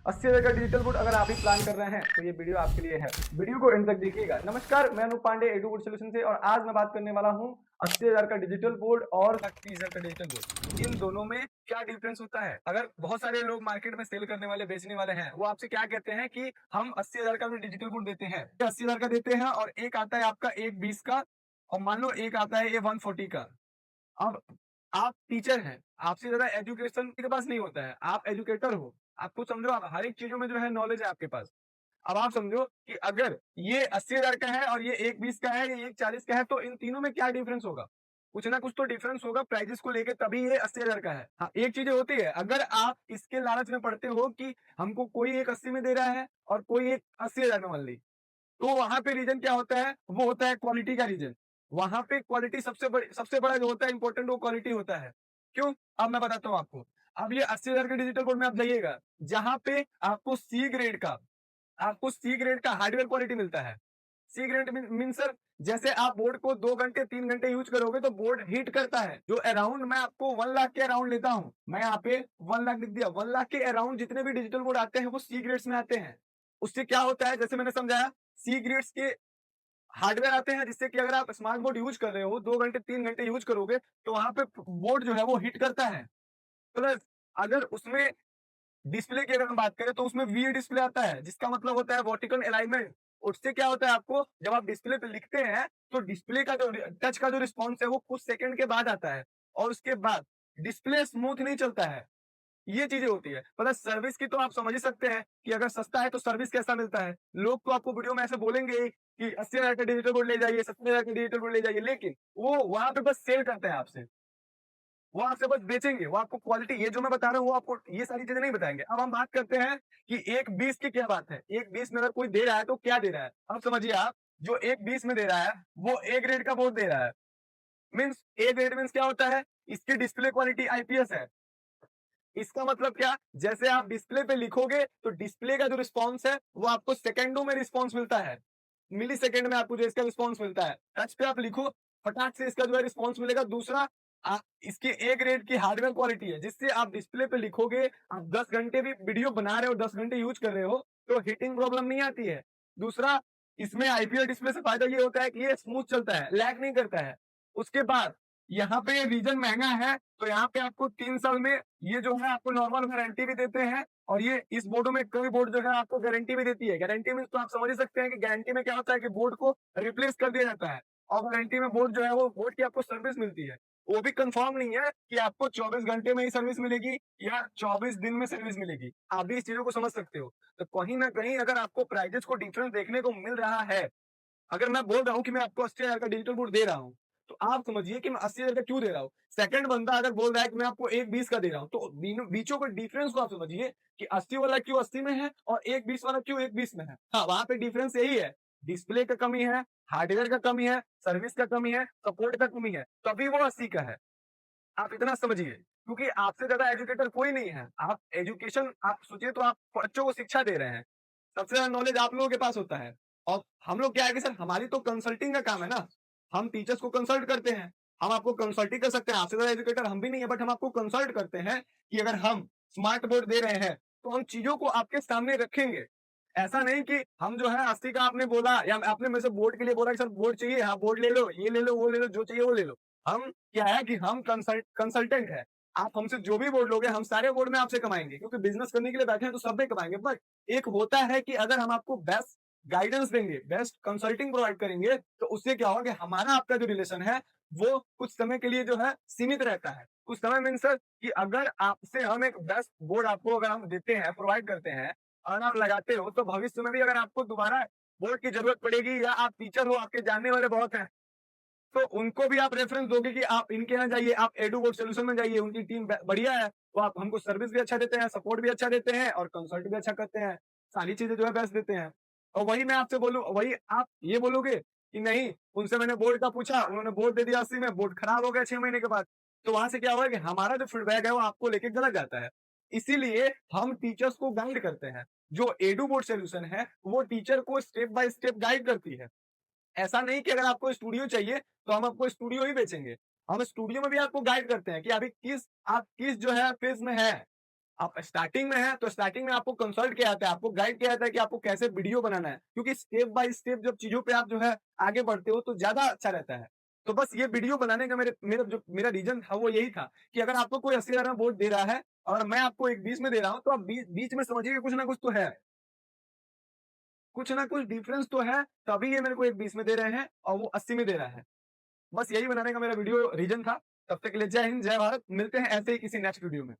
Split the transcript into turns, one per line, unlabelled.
80,000 का digital board अगर आप भी प्लान कर रहे हैं तो ये वीडियो आपके लिए है। वीडियो को एंड तक देखिएगा। नमस्कार, मैं Anoop Pandey edu board solution से और आज मैं बात करने वाला हूँ 80,000 का डिजिटल बोर्ड और 30,000 का डिजिटल बोर्ड। इन दोनों में क्या डिफरेंस होता है? अगर बहुत सारे लोग मार्केट में सेल करने वाले, बेचने वाले हैं, वो आपसे क्या कहते हैं कि हम 80,000 का भी डिजिटल बोर्ड देते हैं, 80,000 का देते हैं और एक आता है आपका एक 20 का और मान लो एक आता है ये 140 का। अब आप टीचर हैं, आपसे ज्यादा एजुकेशन के पास नहीं होता है, आप एजुकेटर हो, आपको समझो, आप हर एक चीजों में जो है नॉलेज है आपके पास। अब आप समझो कि अगर ये 80,000 का है और ये एक 20 का है, ये एक 40 का है, तो इन तीनों में क्या डिफरेंस होगा? कुछ ना कुछ तो डिफरेंस होगा प्राइजेस को लेके, तभी ये 80,000 का है। हाँ, एक चीज होती है, अगर आप इसके लालच में पड़ते हो कि हमको कोई एक 80 में दे रहा है और कोई एक 80,000 में मान ली, तो वहां पे रीजन क्या होता है? वो होता है क्वालिटी का रीजन। वहां पे क्वालिटी सबसे बड़ा जो होता है इंपॉर्टेंट, वो क्वालिटी होता है। क्यों? अब मैं बताता हूँ आपको। अब ये 80,000 के डिजिटल बोर्ड में आप जाइएगा, जहां पे आपको सी ग्रेड का हार्डवेयर क्वालिटी मिलता है। सी ग्रेड मीन सर, जैसे आप बोर्ड को 2 घंटे 3 घंटे यूज करोगे तो बोर्ड हीट करता है। जो अराउंड मैं आपको 1 लाख के अराउंड लेता हूँ, मैं यहाँ पे 1 लाख लिख दिया, 1 लाख के अराउंड जितने भी डिजिटल बोर्ड आते हैं वो सी ग्रेड्स में आते हैं। उससे क्या होता है, जैसे मैंने समझाया, सी ग्रेड्स के हार्डवेयर आते हैं जिससे कि अगर आप स्मार्ट बोर्ड यूज कर रहे हो, 2 घंटे 3 घंटे यूज करोगे तो वहां पे बोर्ड जो है वो हिट करता है। प्लस अगर उसमें डिस्प्ले की अगर हम बात करें तो उसमें वी डिस्प्ले आता है, जिसका मतलब होता है वर्टिकल अलाइनमेंट। उससे क्या होता है, आपको जब आप डिस्प्ले पे लिखते हैं तो डिस्प्ले का जो टच का जो रिस्पॉन्स है वो कुछ सेकंड के बाद आता है और उसके बाद डिस्प्ले स्मूथ नहीं चलता है। ये चीजें होती है। मतलब सर्विस की तो आप समझ ही सकते हैं कि अगर सस्ता है तो सर्विस कैसा मिलता है। लोग तो आपको वीडियो में ऐसे बोलेंगे कि 80,000 का डिजिटल बोर्ड ले जाइए, 70,000 का डिजिटल बोर्ड ले जाइए, लेकिन वो वहां पे बस सेल करते हैं आपसे, वो आपसे बस बेचेंगे, वो आपको क्वालिटी, ये जो मैं बता रहा हूँ वो आपको ये सारी चीजें नहीं बताएंगे। अब हम बात करते हैं कि एक 20 की क्या बात है। एक 20 में अगर कोई दे रहा है तो क्या दे रहा है, अब समझिए आप। जो एक 20 में दे रहा है वो ए ग्रेड का बोर्ड दे रहा है। मीन्स ए ग्रेड मीन्स क्या होता है, इसकी डिस्प्ले क्वालिटी आईपीएस है। इसका मतलब क्या, जैसे आप डिस्प्ले पे लिखोगे तो डिस्प्ले का जो रिस्पॉन्स है वो आपको सेकंडों में रिस्पॉन्स मिलता है, मिली सेकंड में आपको जो इसका रिस्पॉन्स मिलता है। टच पे आप लिखो, फटाक से इसका जो है रिस्पॉन्स मिलेगा। दूसरा, इसकी ए ग्रेड की हार्डवेयर क्वालिटी है, जिससे आप डिस्प्ले पे लिखोगे, आप 10 घंटे भी वीडियो बना रहे हो, 10 घंटे यूज कर रहे हो तो हीटिंग प्रॉब्लम नहीं आती है। दूसरा, इसमें आईपीएल डिस्प्ले से फायदा ये होता है कि ये स्मूथ चलता है, लैग नहीं करता है। उसके बाद यहाँ पे रीजन महंगा है तो यहाँ पे आपको 3 साल में ये जो है आपको नॉर्मल गारंटी भी देते हैं, और ये इस बोर्डों में कई बोर्ड जो है आपको गारंटी भी देती है। गारंटी में तो आप समझ ही सकते हैं कि गारंटी में क्या होता है कि बोर्ड को रिप्लेस कर दिया जाता है, और गारंटी में बोर्ड जो है वो बोर्ड की आपको सर्विस मिलती है। वो भी कंफर्म नहीं है कि आपको 24 घंटे में ही सर्विस मिलेगी या 24 दिन में सर्विस मिलेगी। आप भी इस चीजों को समझ सकते हो। तो कहीं ना कहीं अगर आपको प्राइजेस को डिफरेंस देखने को मिल रहा है, अगर मैं बोल रहा हूँ कि मैं आपको 80,000 का डिजिटल बोर्ड दे रहा हूँ, तो आप समझिए कि मैं 80,000 का क्यों दे रहा हूँ। सेकंड बंदा अगर बोल रहा है कि मैं आपको एक 20 का दे रहा हूँ, तो बीचों के डिफरेंस को आप समझिए कि 80 वाला क्यों 80 में है और एक 20 वाला क्यों एक 20 में है। हाँ, वहां पे डिफरेंस यही है, डिस्प्ले का कमी है, हार्डवेयर का कमी है, सर्विस का कमी है, सपोर्ट का कमी है, तभी वो 80 का है। आप इतना समझिए, क्योंकि आपसे ज्यादा एजुकेटर कोई नहीं है। आप एजुकेशन, आप सोचिए, तो आप बच्चों को शिक्षा दे रहे हैं, सबसे ज्यादा नॉलेज आप लोगों के पास होता है। और हम लोग क्या है कि सर, हमारी तो कंसल्टिंग का काम है ना, हम टीचर्स को कंसल्ट करते हैं। हम आपको कंसल्ट ही कर सकते हैं, आपसे ज्यादा एजुकेटर हम भी नहीं है, बट हम आपको कंसल्ट करते हैं कि अगर हम स्मार्ट बोर्ड दे रहे हैं तो हम चीजों को आपके सामने रखेंगे। ऐसा नहीं कि हम जो है 80 का आपने बोला या आपने मेरे से बोर्ड के लिए बोला कि सर बोर्ड चाहिए, हाँ बोर्ड ले लो, ये ले लो, वो ले लो, जो चाहिए वो ले लो। हम क्या है कि हम कंसल्टेंट है। आप हमसे जो भी बोर्ड लोगे, हम सारे बोर्ड में आपसे कमाएंगे, क्योंकि बिजनेस करने के लिए बैठे हैं तो सब में कमाएंगे। बट एक होता है कि अगर हम आपको बेस्ट गाइडेंस देंगे, बेस्ट कंसल्टिंग प्रोवाइड करेंगे, तो उससे क्या होगा कि हमारा आपका जो रिलेशन है वो कुछ समय के लिए जो है सीमित रहता है। कुछ समय मीन सर कि अगर आपसे हम एक बेस्ट बोर्ड आपको अगर हम देते हैं, प्रोवाइड करते हैं और आप लगाते हो, तो भविष्य में भी अगर आपको दोबारा बोर्ड की जरूरत पड़ेगी या आप टीचर हो, आपके जानने वाले बहुत हैं, तो उनको भी आप रेफरेंस दोगे कि आप इनके यहाँ जाइए, आप एडू बोर्ड सोल्यूशन में जाइए, उनकी टीम बढ़िया है, वो आप हमको सर्विस भी अच्छा देते हैं, सपोर्ट भी अच्छा देते हैं और कंसल्ट भी अच्छा करते हैं, सारी चीजें जो है बेस्ट देते हैं। और वही मैं आपसे बोलूं, वही आप ये बोलोगे कि नहीं, उनसे मैंने बोर्ड का पूछा, उन्होंने बोर्ड दे दिया 80 में, बोर्ड खराब हो गया 6 महीने के बाद, तो वहां से क्या हुआ कि हमारा जो फीडबैक है वो आपको लेके गलत जाता है। इसीलिए हम टीचर्स को गाइड करते हैं। जो एडू बोर्ड सोल्यूशन है वो टीचर को स्टेप बाय स्टेप गाइड करती है। ऐसा नहीं कि अगर आपको स्टूडियो चाहिए तो हम आपको स्टूडियो ही बेचेंगे। हम स्टूडियो में भी आपको गाइड करते हैं कि अभी आप किस जो है फेज में है। आप स्टार्टिंग में हैं, तो स्टार्टिंग में आपको कंसल्ट किया जाता है, आपको गाइड किया जाता है कि आपको कैसे वीडियो बनाना है। क्योंकि स्टेप बाय स्टेप जब चीज़ों पे आप जो है आगे बढ़ते हो तो ज़्यादा अच्छा रहता है। तो बस ये वीडियो बनाने का मेरा रीज़न था वो यही था कि अगर आपको कोई 80,000 में बोर्ड दे रहा है और मैं आपको एक 20 में दे रहा हूँ, तो आप बीच में समझिए कि कुछ ना कुछ तो है। कुछ ना कुछ डिफरेंस तो है, तभी ये मेरे को एक 20 में दे रहे हैं और वो 80 में दे रहा है। बस यही बनाने का मेरा वीडियो रीज़न था। तब तक के लिए जय हिंद, जय भारत। मिलते हैं ऐसे ही किसी नेक्स्ट वीडियो में।